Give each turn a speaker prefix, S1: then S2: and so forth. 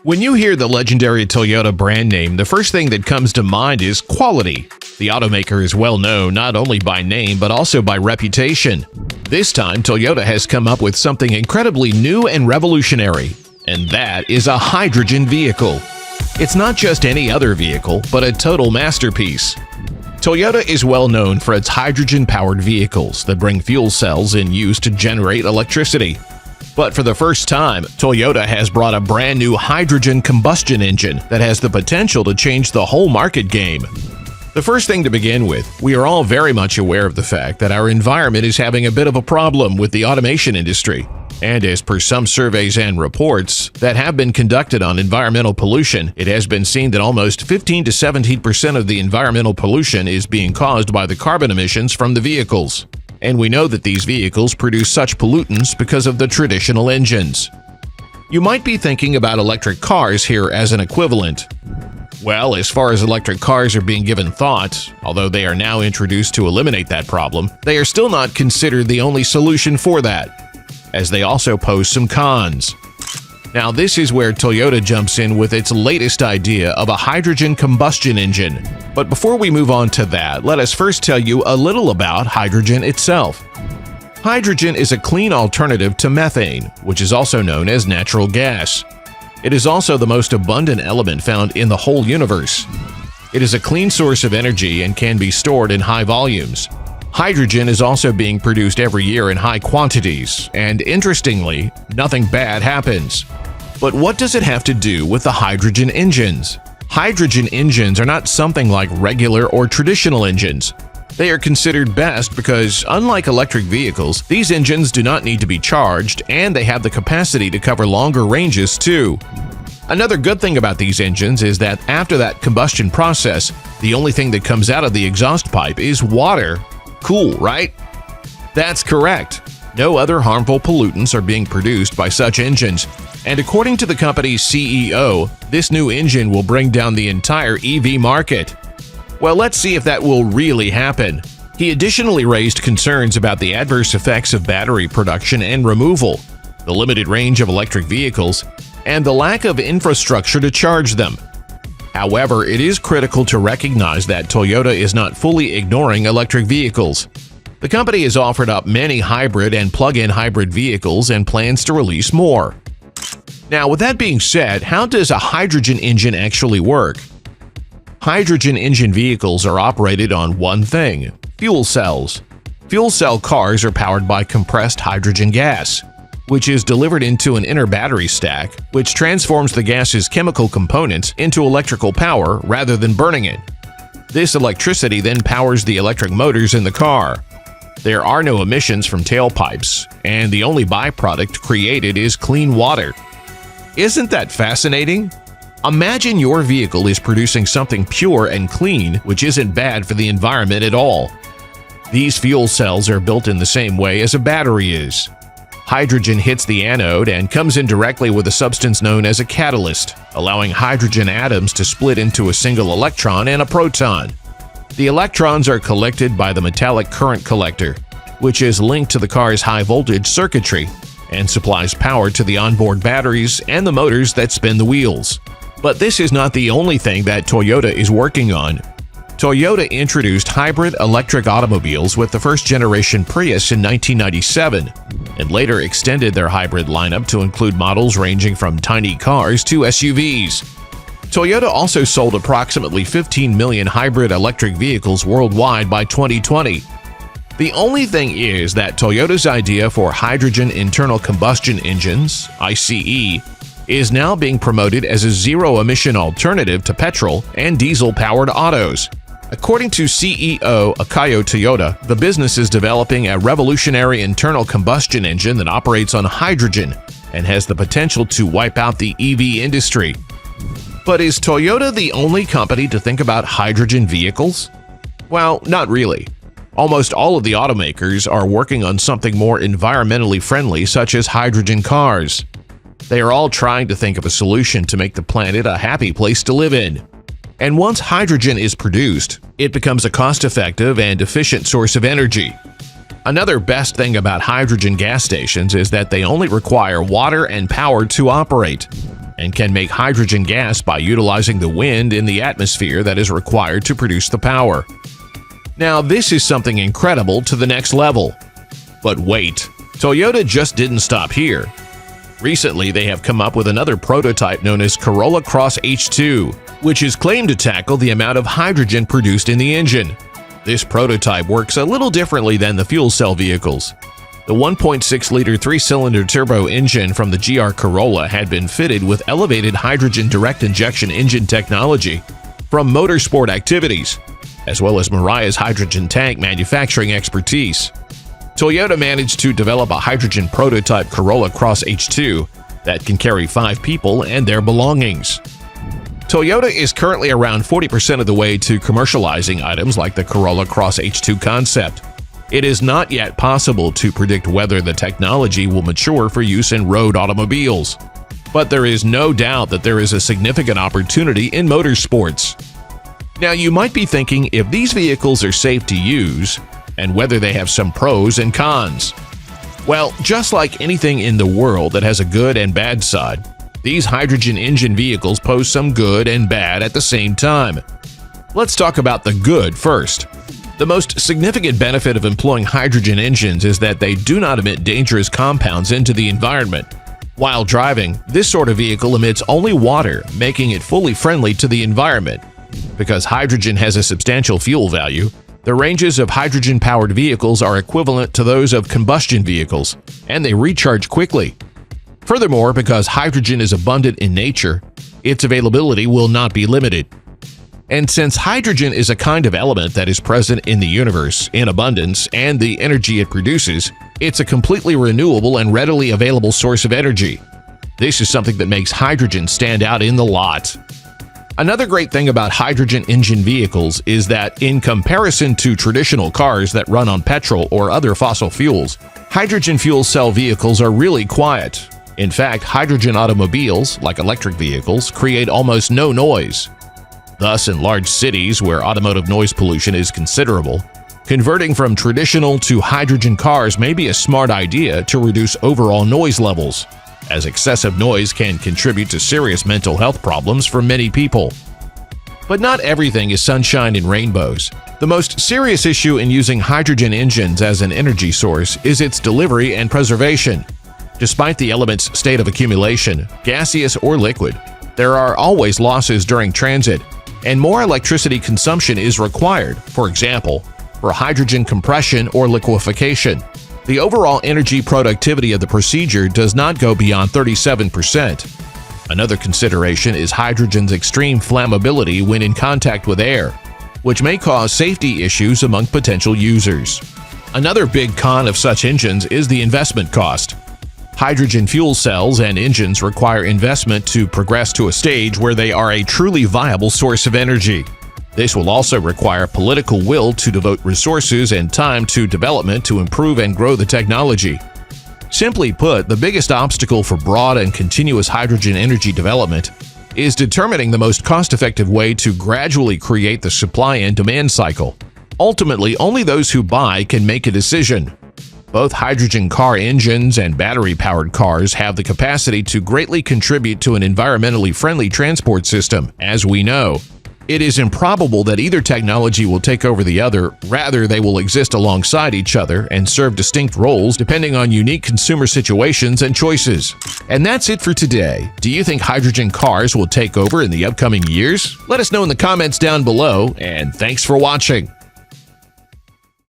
S1: When you hear the legendary Toyota brand name, the first thing that comes to mind is quality. The automaker is well known not only by name but also by reputation. This time, Toyota has come up with something incredibly new and revolutionary, and that is a hydrogen vehicle. It's not just any other vehicle, but a total masterpiece. Toyota is well known for its hydrogen-powered vehicles that bring fuel cells in use to generate electricity. But for the first time, Toyota has brought a brand new hydrogen combustion engine that has the potential to change the whole market game. The first thing to begin with, we are all very much aware of the fact that our environment is having a bit of a problem with the automation industry. And as per some surveys and reports that have been conducted on environmental pollution, it has been seen that almost 15 to 17% of the environmental pollution is being caused by the carbon emissions from the vehicles. And we know that these vehicles produce such pollutants because of the traditional engines. You might be thinking about electric cars here as an equivalent. Well, as far as electric cars are being given thought, although they are now introduced to eliminate that problem, they are still not considered the only solution for that, as they also pose some cons. Now, this is where Toyota jumps in with its latest idea of a hydrogen combustion engine. But before we move on to that, let us first tell you a little about hydrogen itself. Hydrogen is a clean alternative to methane, which is also known as natural gas. It is also the most abundant element found in the whole universe. It is a clean source of energy and can be stored in high volumes. Hydrogen is also being produced every year in high quantities, and interestingly, nothing bad happens. But what does it have to do with the hydrogen engines? Hydrogen engines are not something like regular or traditional engines. They are considered best because, unlike electric vehicles, these engines do not need to be charged, and they have the capacity to cover longer ranges too. Another good thing about these engines is that after that combustion process, the only thing that comes out of the exhaust pipe is water. Cool, right? That's correct. No other harmful pollutants are being produced by such engines. And according to the company's CEO, this new engine will bring down the entire EV market. Well, let's see if that will really happen. He additionally raised concerns about the adverse effects of battery production and removal, the limited range of electric vehicles, and the lack of infrastructure to charge them. However, it is critical to recognize that Toyota is not fully ignoring electric vehicles. The company has offered up many hybrid and plug-in hybrid vehicles and plans to release more. Now, with that being said, how does a hydrogen engine actually work? Hydrogen engine vehicles are operated on one thing: fuel cells. Fuel cell cars are powered by compressed hydrogen gas, which is delivered into an inner battery stack, which transforms the gas's chemical components into electrical power rather than burning it. This electricity then powers the electric motors in the car. There are no emissions from tailpipes, and the only byproduct created is clean water. Isn't that fascinating? Imagine your vehicle is producing something pure and clean, which isn't bad for the environment at all. These fuel cells are built in the same way as a battery is. Hydrogen hits the anode and comes in directly with a substance known as a catalyst, allowing hydrogen atoms to split into a single electron and a proton. The electrons are collected by the metallic current collector, which is linked to the car's high-voltage circuitry and supplies power to the onboard batteries and the motors that spin the wheels. But this is not the only thing that Toyota is working on. Toyota introduced hybrid electric automobiles with the first-generation Prius in 1997, and later extended their hybrid lineup to include models ranging from tiny cars to SUVs. Toyota also sold approximately 15 million hybrid electric vehicles worldwide by 2020. The only thing is that Toyota's idea for hydrogen internal combustion engines, ICE, is now being promoted as a zero-emission alternative to petrol and diesel-powered autos. According to CEO Akio Toyoda, the business is developing a revolutionary internal combustion engine that operates on hydrogen and has the potential to wipe out the EV industry. But is Toyota the only company to think about hydrogen vehicles? Well, not really. Almost all of the automakers are working on something more environmentally friendly, such as hydrogen cars. They are all trying to think of a solution to make the planet a happy place to live in. And once hydrogen is produced, it becomes a cost-effective and efficient source of energy. Another best thing about hydrogen gas stations is that they only require water and power to operate. and can make hydrogen gas by utilizing the wind in the atmosphere that is required to produce the power. Now, this is something incredible to the next level. But wait, Toyota just didn't stop here. Recently, they have come up with another prototype known as Corolla Cross H2, which is claimed to tackle the amount of hydrogen produced in the engine. This prototype works a little differently than the fuel cell vehicles. The 1.6-liter three-cylinder turbo engine from the GR Corolla had been fitted with elevated hydrogen direct injection engine technology from motorsport activities, as well as Maria's hydrogen tank manufacturing expertise. Toyota managed to develop a hydrogen prototype Corolla Cross H2 that can carry 5 people and their belongings. Toyota is currently around 40% of the way to commercializing items like the Corolla Cross H2 concept. It is not yet possible to predict whether the technology will mature for use in road automobiles, but there is no doubt that there is a significant opportunity in motorsports. Now, you might be thinking if these vehicles are safe to use, and whether they have some pros and cons. Well, just like anything in the world that has a good and bad side, these hydrogen engine vehicles pose some good and bad at the same time. Let's talk about the good first. The most significant benefit of employing hydrogen engines is that they do not emit dangerous compounds into the environment. While driving, this sort of vehicle emits only water, making it fully friendly to the environment. Because hydrogen has a substantial fuel value, the ranges of hydrogen-powered vehicles are equivalent to those of combustion vehicles, and they recharge quickly. Furthermore, because hydrogen is abundant in nature, its availability will not be limited. And since hydrogen is a kind of element that is present in the universe in abundance and the energy it produces, it's a completely renewable and readily available source of energy. This is something that makes hydrogen stand out in the lot. Another great thing about hydrogen engine vehicles is that, in comparison to traditional cars that run on petrol or other fossil fuels, hydrogen fuel cell vehicles are really quiet. In fact, hydrogen automobiles, like electric vehicles, create almost no noise. Thus, in large cities where automotive noise pollution is considerable, converting from traditional to hydrogen cars may be a smart idea to reduce overall noise levels, as excessive noise can contribute to serious mental health problems for many people. But not everything is sunshine and rainbows. The most serious issue in using hydrogen engines as an energy source is its delivery and preservation. Despite the element's state of accumulation, gaseous or liquid, there are always losses during transit, and more electricity consumption is required, for example, for hydrogen compression or liquefaction. The overall energy productivity of the procedure does not go beyond 37%. Another consideration is hydrogen's extreme flammability when in contact with air, which may cause safety issues among potential users. Another big con of such engines is the investment cost. Hydrogen fuel cells and engines require investment to progress to a stage where they are a truly viable source of energy. This will also require political will to devote resources and time to development to improve and grow the technology. Simply put, the biggest obstacle for broad and continuous hydrogen energy development is determining the most cost-effective way to gradually create the supply and demand cycle. Ultimately, only those who buy can make a decision. Both hydrogen car engines and battery-powered cars have the capacity to greatly contribute to an environmentally friendly transport system, as we know. It is improbable that either technology will take over the other, rather they will exist alongside each other and serve distinct roles depending on unique consumer situations and choices. And that's it for today. Do you think hydrogen cars will take over in the upcoming years? Let us know in the comments down below, and thanks for watching.